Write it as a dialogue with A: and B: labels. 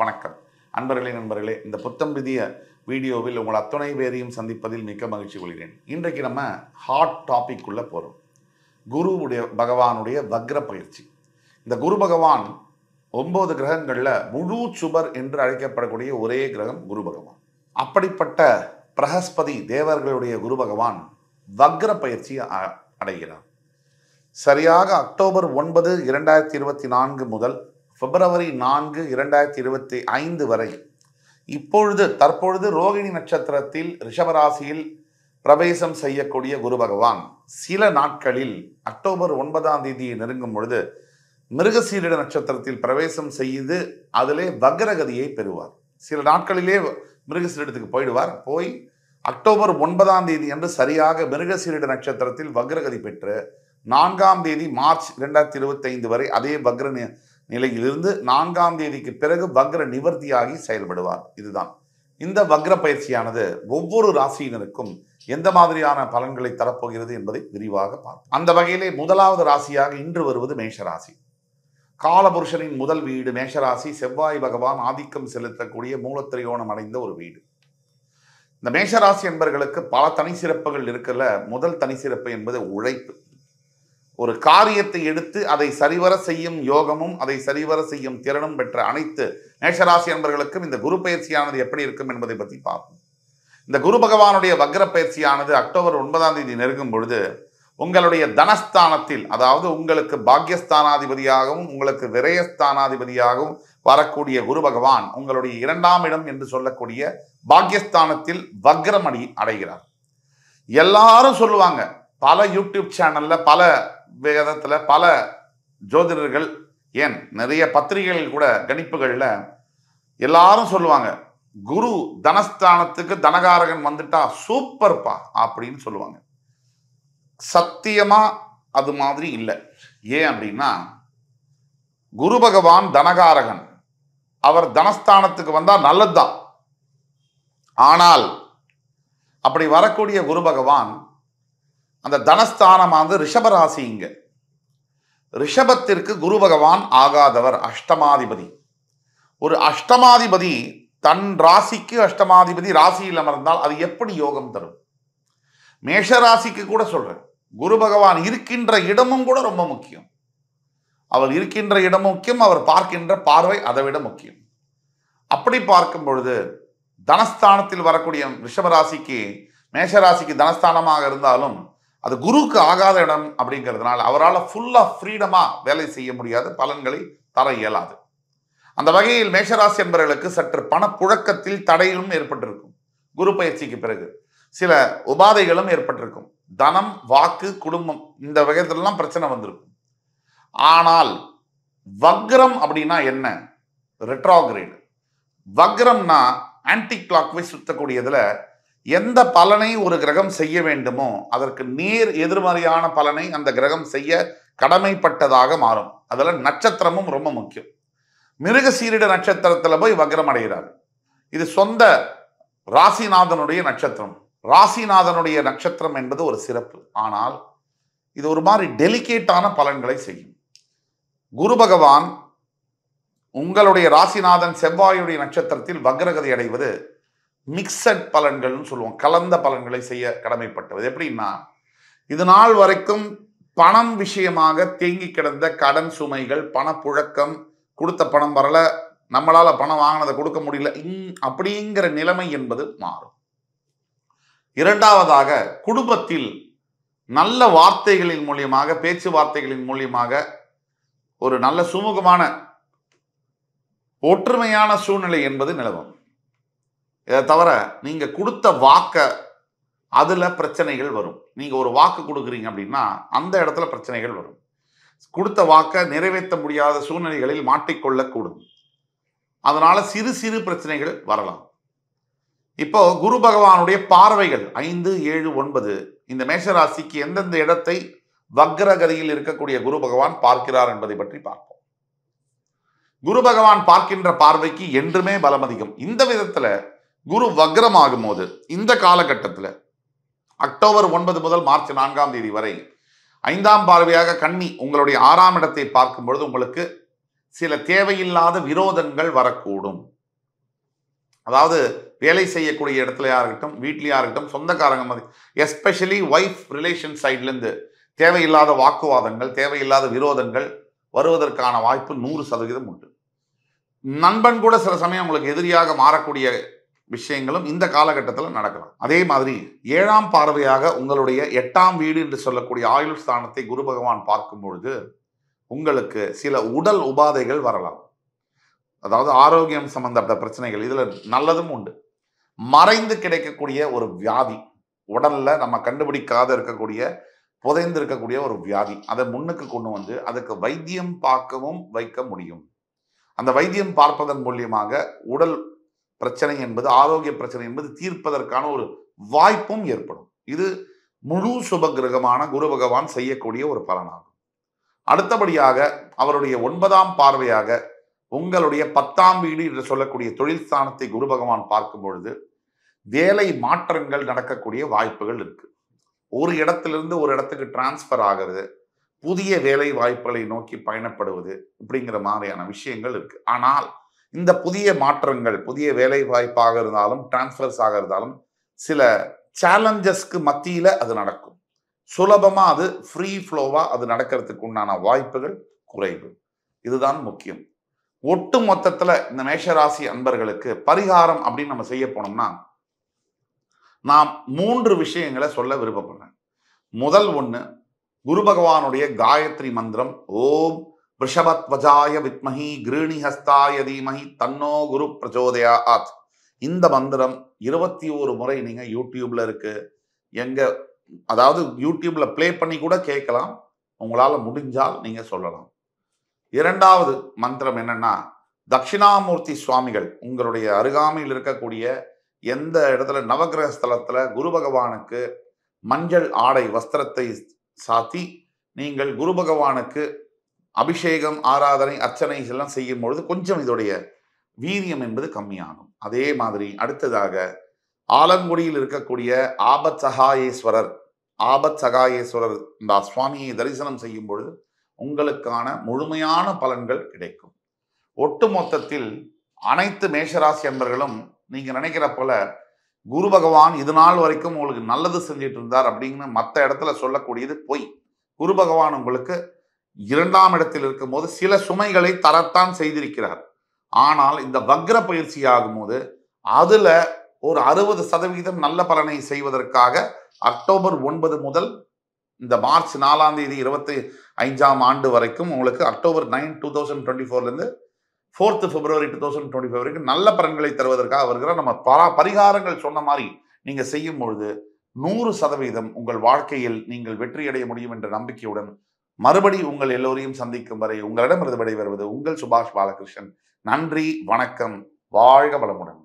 A: வணக்கம் அன்பர்களே நண்பர்களே, இந்த புத்தம் புதிய வீடியோவில் உங்கள் அத்தனை பேரையும் சந்திப்பதில் மிக்க மகிழ்ச்சி கொள்கிறேன். இன்றைக்கு நம்ம ஹாட் டாபிக் உள்ள போகிறோம். குருவுடைய பகவானுடைய வக்ர பயிற்சி. இந்த குரு பகவான் 9 கிரகங்களில் முழு சுபர் என்று அழைக்கப்படக்கூடிய ஒரே கிரகம் குரு பகவான். அப்படிப்பட்ட பிரகஸ்பதி தேவர்களுடைய குரு பகவான் வக்ர பயிற்சி அடைகிறார். சரியாக அக்டோபர் 9, 2024 முதல் பிப்ரவரி 4, 2025 வரை தற்பொழுது ரோகிணி நட்சத்திரத்தில் ரிஷபராசியில் பிரவேசம் செய்யக்கூடிய குரு பகவான் சில நாட்களில் அக்டோபர் 9ஆம் தேதியை நெருங்கும் பொழுது மிருகசீரிட நட்சத்திரத்தில் பிரவேசம் செய்து அதிலே வக்ரகதியை பெறுவார். சில நாட்களிலே மிருகசீரிடத்துக்கு போயிடுவார். போய் அக்டோபர் 9ஆம் தேதி அன்று சரியாக மிருகசீரிட நட்சத்திரத்தில் வக்ரகதி பெற்று 4ஆம் தேதி மார்ச் 2025 வரை அதே வக்ர நிலையிலிருந்து 4ஆம் தேதிக்கு பிறகு வக்ர நிவர்த்தியாகி செயல்படுவார். இதுதான் இந்த வக்ர பயிற்சியானது ஒவ்வொரு ராசியினருக்கும் எந்த மாதிரியான பலன்களை தரப்போகிறது என்பதை விரிவாக பார்ப்போம். அந்த வகையிலே முதலாவது ராசியாக இன்று வருவது மேஷராசி. காலபுருஷனின் முதல் வீடு மேஷராசி. செவ்வாய் பகவான் ஆதிக்கம் செலுத்தக்கூடிய மூலத்திரியோணம் அடைந்த ஒரு வீடு. இந்த மேஷராசி என்பவர்களுக்கு பல தனி சிறப்புகள் இருக்கல. முதல் தனி சிறப்பு என்பது உழைப்பு. ஒரு காரியத்தை எடுத்து அதை சரிவர செய்யும் யோகமும் அதை சரிவர செய்யும் திறனும் பெற்ற அனைத்து மேஷராசி என்பவர்களுக்கும் இந்த குரு பயிற்சியானது எப்படி இருக்கும் என்பதை பற்றி பார்ப்போம். இந்த குரு பகவானுடைய வக்ர பயிற்சியானது அக்டோபர் 9ஆம் தேதி நெருங்கும் பொழுது உங்களுடைய தனஸ்தானத்தில், அதாவது உங்களுக்கு பாக்யஸ்தானாதிபதியாகவும் உங்களுக்கு விரயஸ்தானாதிபதியாகவும் வரக்கூடிய குரு பகவான் உங்களுடைய 2ஆம் இடம் என்று சொல்லக்கூடிய பாக்யஸ்தானத்தில் வக்ரமடி அடைகிறார். எல்லாரும் சொல்லுவாங்க, பல யூடியூப் சேனல்ல, பல வேதத்துல, பல ஜோதிடர்கள், ஏன் நிறைய பத்திரிகைகள் கூட கணிப்புகள்ல எல்லாரும் சொல்லுவாங்க, குரு தனஸ்தானத்துக்கு தனகாரகன் வந்துட்டா சூப்பர்ப்பா அப்படின்னு சொல்லுவாங்க. சத்தியமா அது மாதிரி இல்லை. ஏன் அப்படின்னா, குரு பகவான் தனகாரகன். அவர் தனஸ்தானத்துக்கு வந்தா நல்லதுதான். ஆனால் அப்படி வரக்கூடிய குரு பகவான் அந்த தனஸ்தானமானது ரிஷபராசி. இங்க ரிஷபத்திற்கு குரு பகவான் ஆகாதவர், அஷ்டமாதிபதி. ஒரு அஷ்டமாதிபதி தன் ராசிக்கு அஷ்டமாதிபதி ராசியில் அமர்ந்தால் அது எப்படி யோகம் தரும்? மேஷராசிக்கு கூட சொல்றேன், குரு பகவான் இருக்கின்ற இடமும் கூட ரொம்ப முக்கியம். அவர் இருக்கின்ற இடம் முக்கியம், அவர் பார்க்கின்ற பார்வை அதை விட முக்கியம். அப்படி பார்க்கும் பொழுது தனஸ்தானத்தில் வரக்கூடிய ரிஷபராசிக்கு மேஷராசிக்கு தனஸ்தானமாக இருந்தாலும் அது குருவுக்கு ஆகாத இடம் அப்படிங்கிறதுனால அவரால் ஃபுல்லாக ஃப்ரீடமாக வேலை செய்ய முடியாது, பலன்களை தர இயலாது. அந்த வகையில் மேஷராசி என்பவர்களுக்கு சற்று பணப்புழக்கத்தில் தடையும் ஏற்பட்டிருக்கும். குரு பயிற்சிக்கு பிறகு சில உபாதைகளும் ஏற்பட்டிருக்கும். தனம், வாக்கு, குடும்பம் இந்த வகையிலெல்லாம் பிரச்சனை வந்திருக்கும். ஆனால் வக்ரம் அப்படின்னா என்ன? ரெட்ரோகிரேட். வக்ரம்னா ஆன்டி கிளாக்வைஸ் சுத்தக்கூடியதுல எந்த பலனை ஒரு கிரகம் செய்ய வேண்டுமோ அதற்கு நேர் எதிர்மறையான பலனை அந்த கிரகம் செய்ய கடமைப்பட்டதாக மாறும். அதுல நட்சத்திரமும் ரொம்ப முக்கியம். மிருகசீரிட நட்சத்திரத்துல போய் வக்ரம் அடைகிறார். இது சொந்த ராசிநாதனுடைய நட்சத்திரம். ராசிநாதனுடைய நட்சத்திரம் என்பது ஒரு சிறப்பு. ஆனால் இது ஒரு மாதிரி டெலிகேட்டான பலன்களை செய்யும். குரு பகவான் உங்களுடைய ராசிநாதன் செவ்வாயுடைய நட்சத்திரத்தில் வக்ரகதி அடைவது மிக்சட் பலன்கள்னு சொல்லுவோம். கலந்த பலன்களை செய்ய கடமைப்பட்டது. எப்படின்னா, இது நாள் வரைக்கும் பணம் விஷயமாக தேங்கி கிடந்த கடன் சுமைகள், பணப்புழக்கம், கொடுத்த பணம் வரல, நம்மளால பணம் வாங்கினதை கொடுக்க முடியல, அப்படிங்கிற நிலைமை என்பது மாறும். இரண்டாவதாக, குடும்பத்தில் நல்ல வார்த்தைகளின் மூலியமாக, பேச்சுவார்த்தைகளின் மூலியமாக ஒரு நல்ல சுமூகமான ஒற்றுமையான சூழ்நிலை என்பது நிலவும். இதை தவிர நீங்க கொடுத்த வாக்க அதுல பிரச்சனைகள் வரும். நீங்க ஒரு வாக்கு கொடுக்குறீங்க அப்படின்னா அந்த இடத்துல பிரச்சனைகள் வரும். கொடுத்த வாக்க நிறைவேற்ற முடியாத சூழ்நிலைகளில் மாட்டிக்கொள்ளக்கூடும். அதனால சிறு சிறு பிரச்சனைகள் வரலாம். இப்போ குரு பகவானுடைய பார்வைகள் 5, 7, 9 இந்த மேஷராசிக்கு எந்தெந்த இடத்தை வக்ரகதியில் இருக்கக்கூடிய குரு பகவான் பார்க்கிறார் என்பதை பற்றி பார்ப்போம். குரு பகவான் பார்க்கின்ற பார்வைக்கு என்றுமே பலம் அதிகம். இந்த விதத்துல குரு வக்ரமாகும் போது இந்த காலகட்டத்தில் அக்டோபர் 9 முதல் மார்ச் 4ஆம் தேதி வரை 5ஆம் பார்வையாக கன்னி உங்களுடைய 6ஆம் இடத்தை பார்க்கும் பொழுது உங்களுக்கு சில தேவையில்லாத விரோதங்கள் வரக்கூடும். அதாவது வேலை செய்யக்கூடிய இடத்துலயா இருக்கட்டும், வீட்லயா இருக்கட்டும், சொந்தக்காரங்க மாதிரி, எஸ்பெஷலி ஒய்ஃப் ரிலேஷன் சைட்லேருந்து தேவையில்லாத வாக்குவாதங்கள், தேவையில்லாத விரோதங்கள் வருவதற்கான வாய்ப்பு 100% உண்டு. நண்பன் கூட சில சமயம் உங்களுக்கு எதிரியாக மாறக்கூடிய விஷயங்களும் இந்த காலகட்டத்தில் நடக்கலாம். அதே மாதிரி 7ஆம் பார்வையாக உங்களுடைய 8ஆம் வீடு என்று சொல்லக்கூடிய ஆயுள் ஸ்தானத்தை குரு பகவான் பார்க்கும் பொழுது உங்களுக்கு சில உடல் உபாதைகள் வரலாம். அதாவது ஆரோக்கியம் சம்பந்தப்பட்ட பிரச்சனைகள், இதுல நல்லதும் உண்டு. மறைந்து கிடைக்கக்கூடிய ஒரு வியாதி, உடல்ல நம்ம கண்டுபிடிக்காத இருக்கக்கூடிய, புதைந்து இருக்கக்கூடிய ஒரு வியாதி, அதை முன்னுக்கு கொண்டு வந்து அதுக்கு வைத்தியம் பார்க்கவும் வைக்க முடியும். அந்த வைத்தியம் பார்ப்பதன் மூலியமாக உடல் பிரச்சனை என்பது, ஆரோக்கிய பிரச்சனை என்பது தீர்ப்பதற்கான ஒரு வாய்ப்பும் ஏற்படும். இது முழு சுப கிரகமான குரு பகவான் செய்யக்கூடிய ஒரு பலனாகும். அடுத்தபடியாக அவருடைய 9ஆம் பார்வையாக உங்களுடைய 10ஆம் வீடு என்று சொல்லக்கூடிய தொழில் ஸ்தானத்தை குரு பகவான் பார்க்கும் பொழுது வேலை மாற்றங்கள் நடக்கக்கூடிய வாய்ப்புகள் இருக்கு. ஒரு இடத்திலிருந்து ஒரு இடத்துக்கு டிரான்ஸ்பர் ஆகிறது, புதிய வேலை வாய்ப்புகளை நோக்கி பயணப்படுவது, இப்படிங்கிற மாதிரியான விஷயங்கள் இருக்கு. ஆனால் இந்த புதிய மாற்றங்கள், புதிய வேலை வாய்ப்பாக இருந்தாலும், டிரான்ஸ்பர்ஸ் ஆக இருந்தாலும், சில சேலஞ்சஸ்க்கு மத்தியில அது நடக்கும். சுலபமா அது ஃப்ரீ ஃப்ளோவா அது நடக்கிறதுக்கு உண்டான வாய்ப்புகள் குறைவு. இதுதான் முக்கியம். ஒட்டு மொத்தத்துல இந்த மேஷராசி அன்பர்களுக்கு பரிகாரம் அப்படின்னு நம்ம செய்ய போனோம்னா, நான் 3 விஷயங்களை சொல்ல விருப்பப்படுறேன். முதல் ஒண்ணு, குரு பகவானுடைய காயத்ரி மந்திரம், ஓம் ரிஷபத்வஜாய வித்மஹி கிருணி ஹஸ்தாய தீமஹி தன்னோ குரு பிரச்சோதயாத். இந்த மந்திரம் 21 முறை நீங்க யூடியூப்ல இருக்கு, எங்க அதாவது யூடியூப்ல பிளே பண்ணி கூட கேட்கலாம். உங்களால முடிஞ்சால் நீங்க சொல்லலாம். 2வது மந்திரம் என்னன்னா, தட்சிணாமூர்த்தி சுவாமிகள் உங்களுடைய அருகாமையில் இருக்கக்கூடிய எந்த இடத்துல நவகிரக ஸ்தலத்துல குரு பகவானுக்கு மஞ்சள் ஆடை வஸ்திரத்தை சாத்தி நீங்கள் குரு பகவானுக்கு அபிஷேகம், ஆராதனை, அர்ச்சனை எல்லாம் செய்யும் பொழுது கொஞ்சம் இதோடைய வீரியம் என்பது கம்மியாகும். அதே மாதிரி அடுத்ததாக ஆலங்குடியில் இருக்கக்கூடிய ஆபத் சகாயேஸ்வரர் இந்த சுவாமியை தரிசனம் செய்யும் பொழுது உங்களுக்கான முழுமையான பலன்கள் கிடைக்கும். ஒட்டு மொத்தத்தில் அனைத்து மேஷராசி அன்பர்களும் நீங்க நினைக்கிற போல குரு பகவான் இது நாள் வரைக்கும் உங்களுக்கு நல்லது செஞ்சிட்டு இருந்தார் அப்படின்னு மற்ற இடத்துல சொல்லக்கூடியது பொய். குரு பகவான் உங்களுக்கு 2ஆம் இடத்தில் இருக்கும் போது சில சுமைகளை தரத்தான் செய்திருக்கிறார். ஆனால் இந்த வக்ர பயிற்சி ஆகும் போது அதுல ஒரு 60% நல்ல பலனை செய்வதற்காக அக்டோபர் 9 முதல் இந்த மார்ச் 4ஆம் தேதி 25ஆம் ஆண்டு வரைக்கும் உங்களுக்கு அக்டோபர் 9, 2024 இருந்து 4th February 2025 வரைக்கும் நல்ல பலன்களை தருவதற்காக வருகிறார். நம்ம பரிகாரங்கள் சொன்ன மாதிரி நீங்க செய்யும் பொழுது 100% உங்கள் வாழ்க்கையில் நீங்கள் வெற்றி அடைய முடியும் என்ற நம்பிக்கையுடன் மறுபடி உங்கள் எல்லோரையும் சந்திக்கும் வரை உங்களிடமிருந்து விடைபெறுவது உங்கள் சுபாஷ் பாலகிருஷ்ணன். நன்றி, வணக்கம், வாழ்க வளமுடன்.